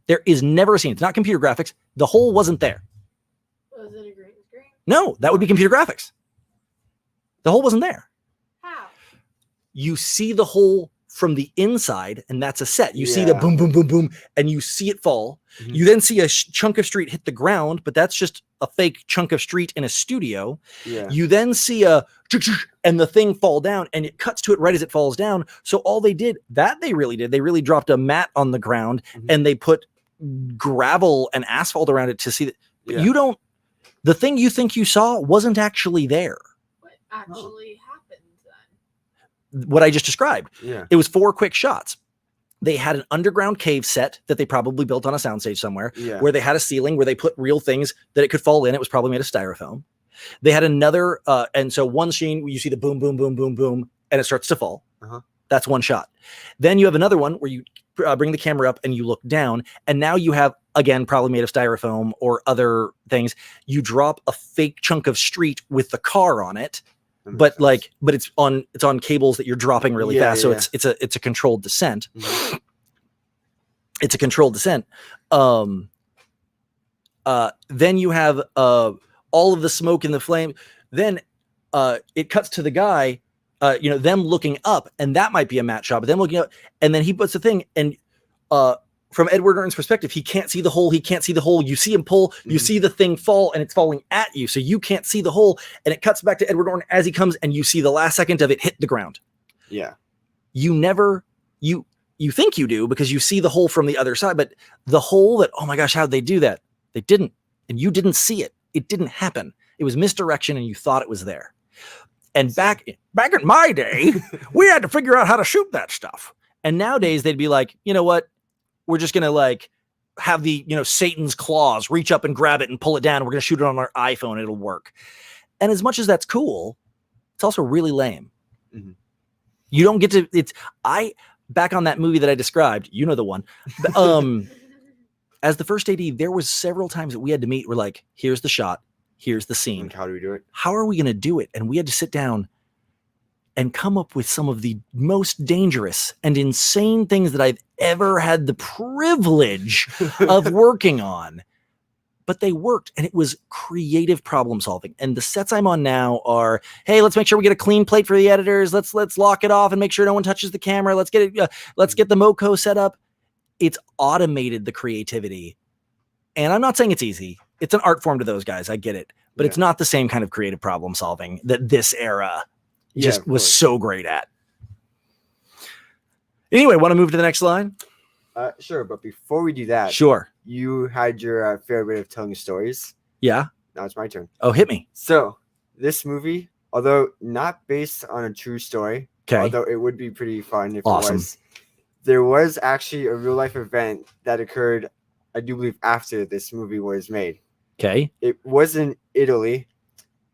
There is never a scene. It's not computer graphics. The hole wasn't there. Was it a green screen? No, that would be computer graphics. The hole wasn't there. How? You see the hole from the inside, and that's a set. You see the boom, boom, boom, boom, and you see it fall. You then see a chunk of street hit the ground, but that's just a fake chunk of street in a studio. You then see and the thing fall down, and it cuts to it right as it falls down. So all they really dropped a mat on the ground, and they put gravel and asphalt around it to see that. But the thing you think you saw wasn't actually there. What actually happened then? What I just described. It was 4 quick shots. They had an underground cave set that they probably built on a soundstage somewhere, where they had a ceiling where they put real things that it could fall in. It was probably made of styrofoam. They had another, and so one scene where you see the boom, boom, boom, boom, boom, and it starts to fall. That's one shot. Then you have another one where you bring the camera up and you look down, and now you have, again, probably made of styrofoam or other things. You drop a fake chunk of street with the car on it, but it's on cables that you're dropping really fast. So it's a controlled descent. It's a controlled descent. Then you have all of the smoke and the flame. Then it cuts to the guy, them looking up, and that might be a matte shot, but them looking up, and then he puts the thing, and from Edward Norton's perspective, he can't see the hole. He can't see the hole. You see him pull, you see the thing fall, and it's falling at you. So you can't see the hole. And it cuts back to Edward Norton as he comes, and you see the last second of it hit the ground. Yeah. You never, you think you do because you see the hole from the other side, but the hole that, oh my gosh, how'd they do that? They didn't. And you didn't see it. It didn't happen. It was misdirection and you thought it was there. And back in my day, we had to figure out how to shoot that stuff. And nowadays they'd be like, you know what? We're just going to like have the, Satan's claws reach up and grab it and pull it down. We're going to shoot it on our iPhone. It'll work. And as much as that's cool, it's also really lame. Mm-hmm. You don't get to, back on that movie that I described, the one, as the first AD, there was several times that we had to meet. We're like, here's the shot. Here's the scene. Like, how do we do it? How are we going to do it? And we had to sit down and come up with some of the most dangerous and insane things that I've ever had the privilege of working on. But they worked, and it was creative problem solving. And the sets I'm on now are, hey, let's make sure we get a clean plate for the editors. Let's lock it off and make sure no one touches the camera. Let's get it. Let's get the MoCo set up. It's automated the creativity. And I'm not saying it's easy. It's an art form to those guys. I get it. But it's not the same kind of creative problem solving that this era just was so great at. Anyway, want to move to the next line? Sure. But before we do that, sure. You had your favorite way of telling stories. Yeah. Now it's my turn. Oh, hit me. So this movie, although not based on a true story, although it would be pretty fun if it was, there was actually a real life event that occurred, I do believe, after this movie was made. Okay. It was in Italy,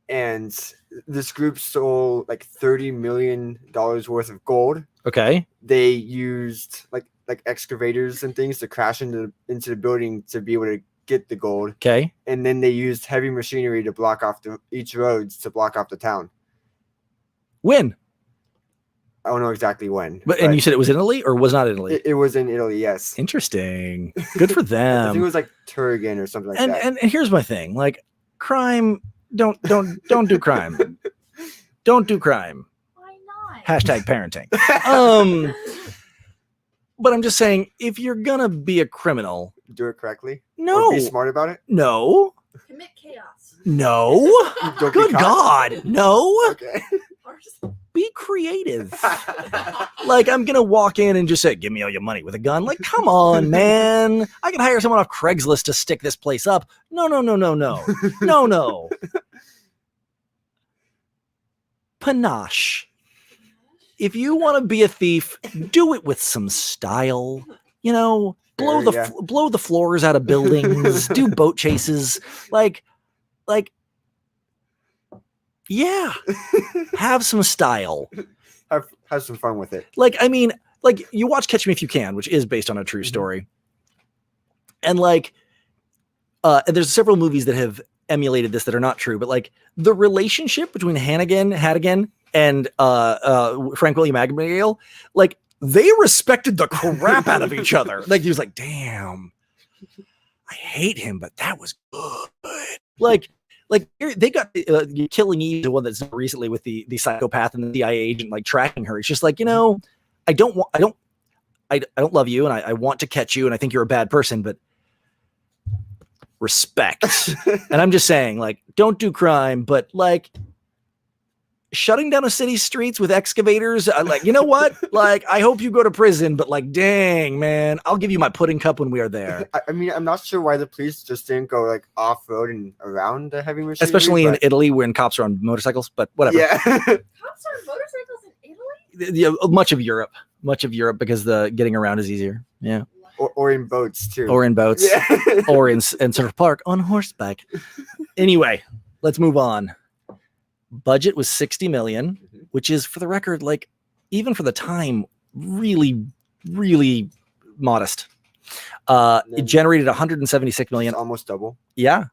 and this group stole like $30 million worth of gold. Okay. They used like excavators and things to crash into the building to be able to get the gold. Okay. And then they used heavy machinery to block off each roads to block off the town. When? I don't know exactly when. But and you said it was in Italy or was not Italy? It was in Italy, yes. Interesting. Good for them. I think it was like Turrigan or something like that. And here's my thing. Like, crime, don't do crime. Don't do crime. Why not? Hashtag parenting. But I'm just saying, if you're gonna be a criminal, do it correctly. No. Or be smart about it. No. Commit chaos. No. Good God. No. Okay. Be creative. Like, I'm gonna walk in and just say, "Give me all your money" with a gun. Like, come on, man. I can hire someone off Craigslist to stick this place up. No. No. Panache. If you want to be a thief, do it with some style. Blow the floors out of buildings. Do boat chases. Like, yeah. Have some style. Have some fun with it. Like, I mean, like, you watch Catch Me If You Can, which is based on a true story, and like, and there's several movies that have emulated this that are not true, but like the relationship between Hannigan and Frank William Abagnale, like, they respected the crap out of each other. Like, he was like, damn, I hate him, but that was good. Like they got Killing Eve, the one that's recently with the psychopath and the CIA agent, like, tracking her. It's just like, I don't love you, and I want to catch you, and I think you're a bad person, but respect. And I'm just saying, like, don't do crime, but like, shutting down a city's streets with excavators, like, you know what? Like, I hope you go to prison, but like, dang, man, I'll give you my pudding cup when we are there. I mean, I'm not sure why the police just didn't go like off road and around the heavy machinery. Especially in Italy, when cops are on motorcycles, but whatever. Yeah. Cops are on motorcycles in Italy? Yeah, much of Europe, because the getting around is easier. Yeah. Or in boats too. Or in boats. Yeah. Or in Central Park on horseback. Anyway, let's move on. Budget was $60 million, which is, for the record, like, even for the time, really, really modest. It generated $176 million. Almost double. Yeah.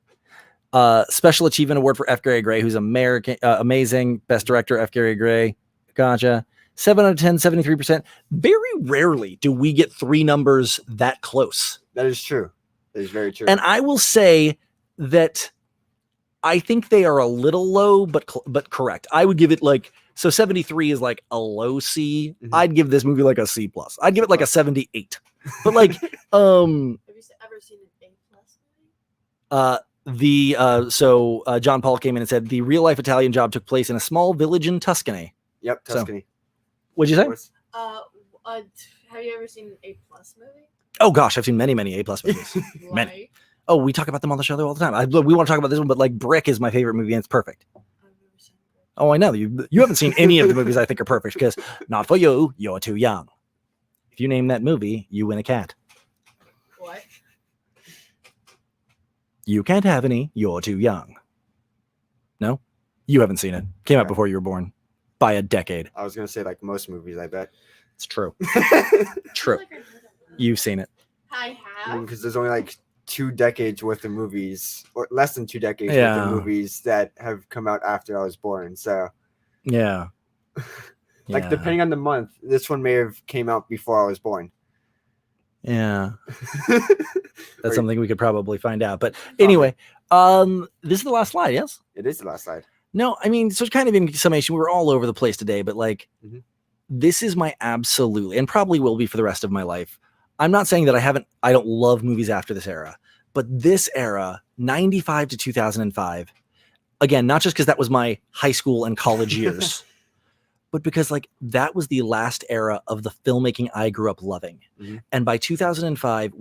Special Achievement Award for F. Gary Gray, who's amazing. Best Director, F. Gary Gray. Gotcha. 7 out of 10, 73%. Very rarely do we get three numbers that close. That is true. That is very true. And I will say that I think they are a little low, but correct. I would give it like, so 73 is like a low C. Mm-hmm. I'd give this movie like a C+. I'd give it like a 78. But like, Have you ever seen an A+ movie? John Paul came in and said the real life Italian Job took place in a small village in Tuscany. Yep, So- Tuscany. What'd you say? What's- Have you ever seen an A+ movie? Oh gosh, I've seen many A+ movies. Many. Like, Oh, we talk about them on the show all the time. We want to talk about this one, but like Brick is my favorite movie and it's perfect. I've never seen it. Oh, I know. You haven't seen any of the movies I think are perfect because not for you, you're too young. If you name that movie, you win a cat. What? You can't have any, you're too young. No? You haven't seen it. Came out Yeah. before you were born. By a decade. I was gonna say like most movies, I bet. It's true. I True. feel like I heard of that. You've seen it. I have. Because there's only like 2 decades worth of movies, or less than 2 decades worth Yeah. of movies that have come out after I was born. So, Yeah. like, Yeah. depending on the month, this one may have came out before I was born. Yeah. That's That's something we could probably find out. But anyway, this is the last slide, yes? It is the last slide. No, I mean, so kind of in summation, we were all over the place today, but like, Mhm. this is my absolutely, and probably will be for the rest of my life. I'm not saying that I don't love movies after this era, but this era, 95 to 2005, again, not just because that was my high school and college years, but because like that was the last era of the filmmaking I grew up loving. Mhm. And by 2005,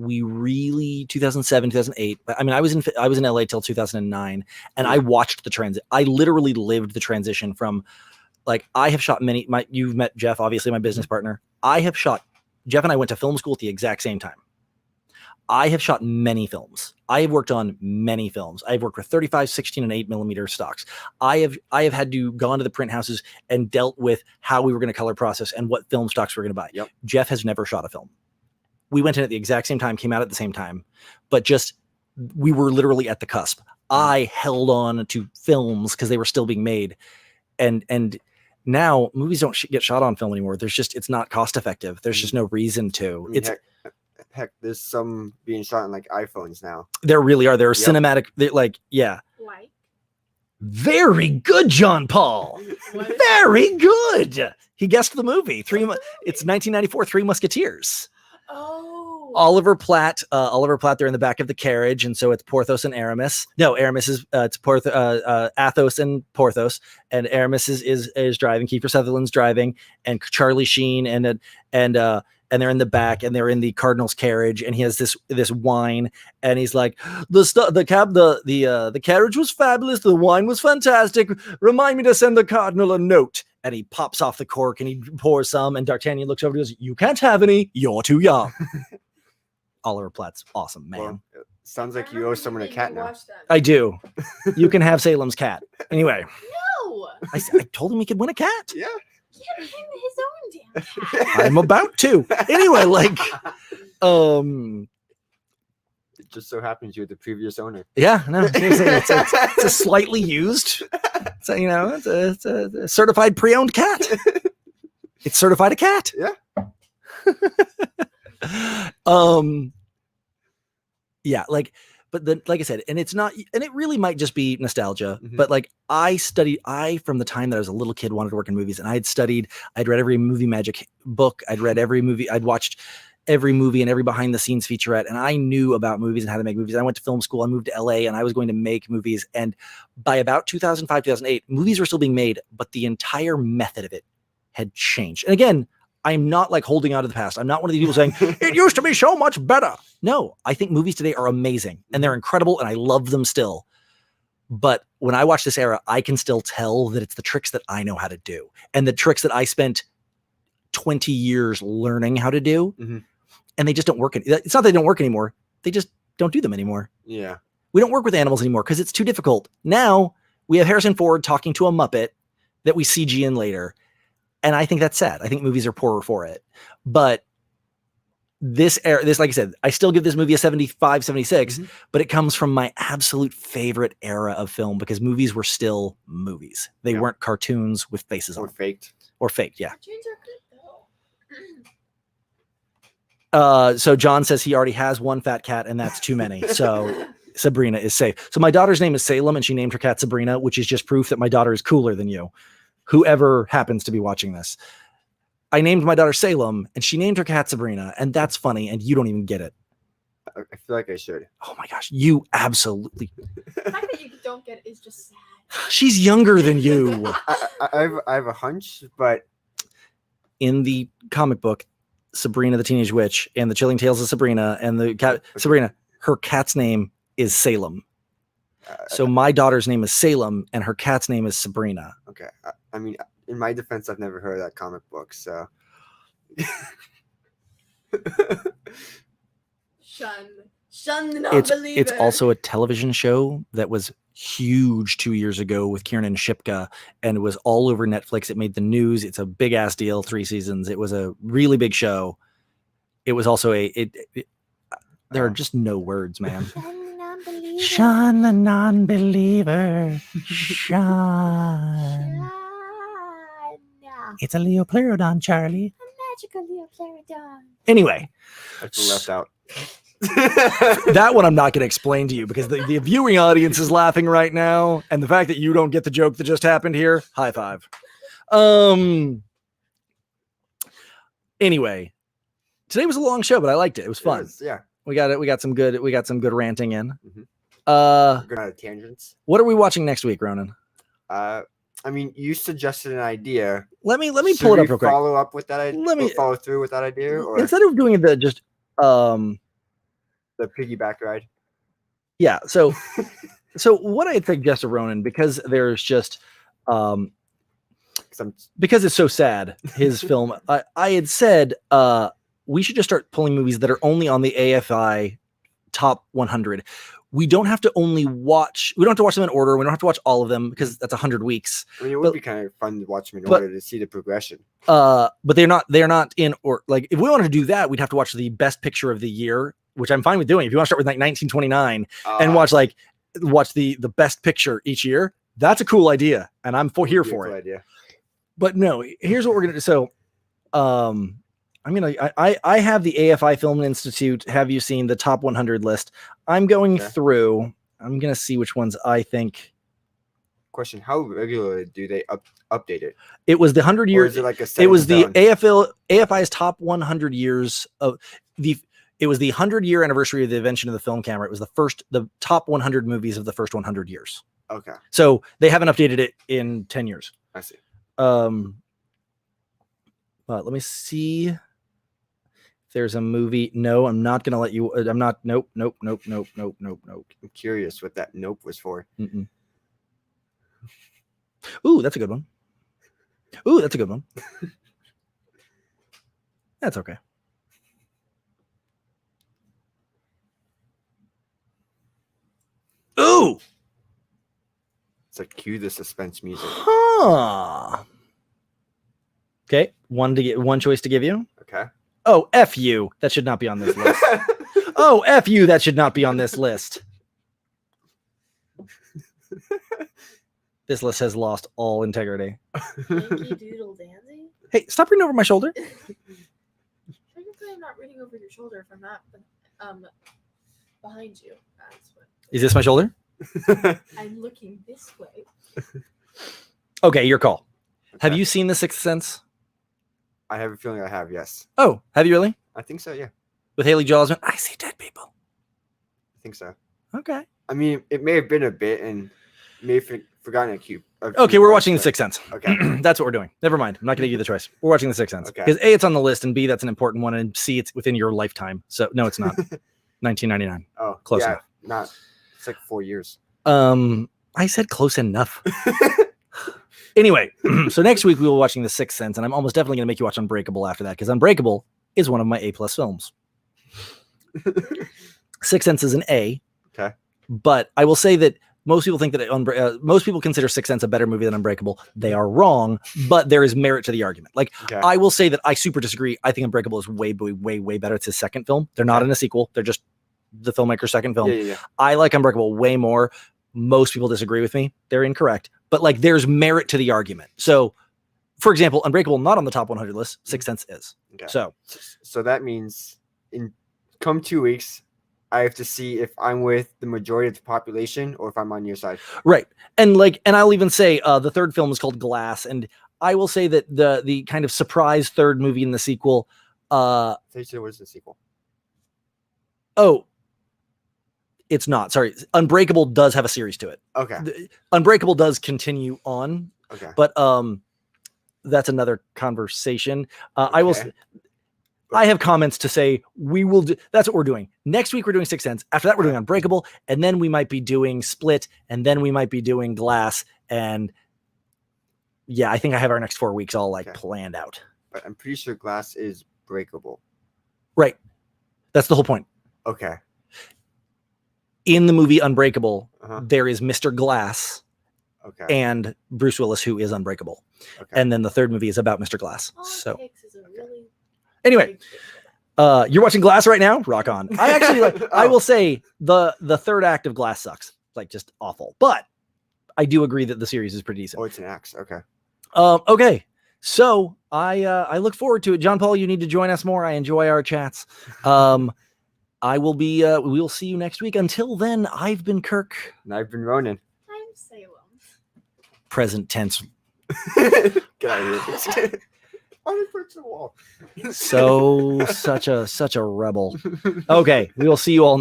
2007, 2008, I mean, I was in LA till 2009 and I watched the transit. I literally lived the transition from like, I have shot you've met Jeff, obviously my business partner. Jeff and I went to film school at the exact same time. I have shot many films. I have worked on many films. I've worked with 35, 16, and 8mm stocks. I have had to go into the print houses and dealt with how we were going to color process and what film stocks we were going to buy. Yep. Jeff has never shot a film. We went in at the exact same time, came out at the same time, but just we were literally at the cusp. I held on to films because they were still being made, and now movies don't get shot on film anymore. It's not cost effective. There's just no reason to. I mean, heck, there's some being shot on like iPhones now. There really are. There are Yep. cinematic. Like, yeah. Like, Very good, John Paul. what is Very good. He guessed the movie. It's 1994, Three Musketeers. Oh. Oliver Platt. They're in the back of the carriage, and so it's Porthos and Aramis. No, Aramis is it's Athos and Porthos, and Aramis is driving. Kiefer Sutherland's driving, and Charlie Sheen and they're in the back, and they're in the Cardinal's carriage, and he has this wine, and he's like, the carriage was fabulous, the wine was fantastic. Remind me to send the Cardinal a note. And he pops off the cork and he pours some, and D'Artagnan looks over and goes, "You can't have any. You're too young." Oliver Platt's awesome, man. Well, it sounds like I you remember owe someone a making cat you now. watch that. I do. You can have Salem's cat. Anyway, No. I told him he could win a cat. Yeah. Give him his own damn cat. I'm about to. Anyway, like, It just so happens you're the previous owner. yeah, no, seriously, it's a slightly used, so it's a certified pre-owned cat. It's certified a cat. Yeah. Yeah, like, but then, like I said, and it's not, and it really might just be nostalgia, Mhm. but like I from the time that I was a little kid wanted to work in movies, and I'd read every movie magic book, I'd read every movie, I'd watched every movie and every behind the scenes featurette, and I knew about movies and how to make movies. I went to film school, I moved to LA, and I was going to make movies. And by about 2005, 2008, movies were still being made, but the entire method of it had changed. And again, I'm not like holding on to the past. I'm not one of the people saying it used to be so much better. No, I think movies today are amazing and they're incredible and I love them still. But when I watch this era, I can still tell that it's the tricks that I know how to do and the tricks that I spent 20 years learning how to do. Mhm. And they just don't work. It's not they don't work anymore. They just don't do them anymore. Yeah. We don't work with animals anymore because it's too difficult. Now we have Harrison Ford talking to a Muppet that we CG in later. And I think that's sad. I think movies are poorer for it. But this era, like I said, I still give this movie a 75, 76, Mhm. but it comes from my absolute favorite era of film because movies were still movies. They Yeah. weren't cartoons with faces Or on faked. or fake. Yeah. Cartoons are good though. So John says he already has one fat cat and that's too many. So Sabrina is safe. So my daughter's name is Salem and she named her cat Sabrina, which is just proof that my daughter is cooler than you. Whoever happens to be watching this. I named my daughter Salem and she named her cat Sabrina, and that's funny and you don't even get it. I feel like I should. Oh my gosh, you absolutely. The fact that you don't get it is just sad. She's younger than you. I have a hunch, but In the comic book, Sabrina the Teenage Witch and the Chilling Tales of Sabrina and the cat Sabrina, her cat's name is Salem. So my daughter's name is Salem and her cat's name is Sabrina. okay. I mean, in my defense, I've never heard of that comic book, so. Shun the non-believer. It's also a television show that was huge 2 years ago with Kiernan Shipka, and it was all over Netflix. It made the news. It's a big ass deal. 3 seasons. It was a really big show. It was also there are just no words, man. Shun the non-believer. Shun. It's a Leopleurodon, Charlie. Magical Leopleurodon. Anyway, I feel left out. that one I'm not going to explain to you because the viewing audience is laughing right now, and the fact that you don't get the joke that just happened here, high five. Anyway, today was a long show, but I liked it. It was fun. Yeah. We got it. We got some good ranting in. Mhm. Going out of tangents. What are we watching next week, Ronan? I mean, you suggested an idea. Let me Should pull it up we real quick. Follow up with that idea. Let me- follow through with that idea, or Instead of doing the just the piggyback ride. yeah. So what I suggested, Ronan, because there's just because it's so sad, his film. I had said we should just start pulling movies that are only on the AFI top 100. We don't have to watch them in order. We don't have to watch all of them because that's 100 weeks. I mean, it would be kind of fun to watch them in but- order to see the progression. But they're not in, or like if we wanted to do that, we'd have to watch the best picture of the year, which I'm fine with doing. If you want to start with like 1929 and watch the best picture each year, that's a cool idea, and I'm here for it. Idea. But no, here's what we're gonna do. So, I have the AFI Film Institute. Have you seen the top 100 list? I'm going through. I'm gonna see which ones I think. Question: how regularly do they update it? It was the 100 Or years. is it like a It was the set in stone? AFI's top 100 years of the. It was the 100-year anniversary of the invention of the film camera. It was the top 100 movies of the first 100 years. Okay, So they haven't updated it in 10 years. I see. But let me see if there's a movie. No, I'm not gonna let you. I'm not. Nope. I'm curious what that nope was for. Mm-mm. Ooh, that's a good one. Ooh, that's a good one. That's okay. Ooh. It's like cue the suspense music. Huh. Okay, one choice to give you. Okay. Oh, F you. That should not be on this list. Oh, F you. That should not be on this list. This list has lost all integrity. Yankee Doodle Dandy? Hey, stop reading over my shoulder. Technically, I'm not reading over your shoulder if I'm not behind you. That's what. Is this my shoulder? I'm looking this way. Okay, your call. Have Okay. you seen The Sixth Sense? I have a feeling I have. Yes, Oh, have you really? I think so. Yeah, With Haley Joel Osment? I see dead people. I think so. Okay. I mean, it may have been a bit, and may have forgotten a cue. Okay, we're watching The Sixth Sense. Okay. That's what we're doing. Never mind. I'm not going to give you the choice. We're watching The Sixth Sense. Okay. Because A, it's on the list, and B, that's an important one, and C, it's within your lifetime. So, no, it's not. 1999. Oh, Close yeah, enough. Not. It's like 4 years. I said close enough. Anyway, so next week we will be watching The Sixth Sense, and I'm almost definitely going to make you watch Unbreakable after that, because Unbreakable is one of my A+ films. Sixth Sense is an A. Okay. But I will say that most people think that most people consider Sixth Sense a better movie than Unbreakable. They are wrong, but there is merit to the argument. Like, Okay. I will say that I super disagree. I think Unbreakable is way better. It's his second film. They're not in a sequel. They're just the filmmaker's second film. Yeah. I like Unbreakable way more. Most people disagree with me. They're incorrect. But like, there's merit to the argument. So, for example, Unbreakable not on the top 100 list. Sixth Sense is. Okay. So that means in come 2 weeks, I have to see if I'm with the majority of the population or if I'm on your side. right, and I'll even say the third film is called Glass, and I will say that the kind of surprise third movie in the sequel. So you said, what is the sequel? Oh, It's not. Sorry, Unbreakable does have a series to it. Okay. Unbreakable does continue on, Okay. but that's another conversation. I will. Okay. I have comments to say. We will do. That's what we're doing next week. We're doing Sixth Sense. After that, we're doing Unbreakable, and then we might be doing Split, and then we might be doing Glass, and yeah, I think I have our next 4 weeks all like planned out. But I'm pretty sure Glass is breakable. Right. That's the whole point. Okay. In the movie Unbreakable, Uh-huh. there is Mr. Glass Okay. and Bruce Willis, who is unbreakable. Okay. And then the third movie is about Mr. Glass. All it So takes is a really anyway, big thing. you're watching Glass right now? Rock on. I actually like, I Oh. will say the third act of Glass sucks. Like just awful. But I do agree that the series is pretty decent. Oh, it's an axe. Okay. Okay. So I look forward to it. John Paul, you need to join us more. I enjoy our chats. I will be we'll see you next week. Until then, I've been Kirk. And I've been Ronan. I'm Salem. Present tense. Get out of here. On the first wall. So such a rebel. Okay, we will see you all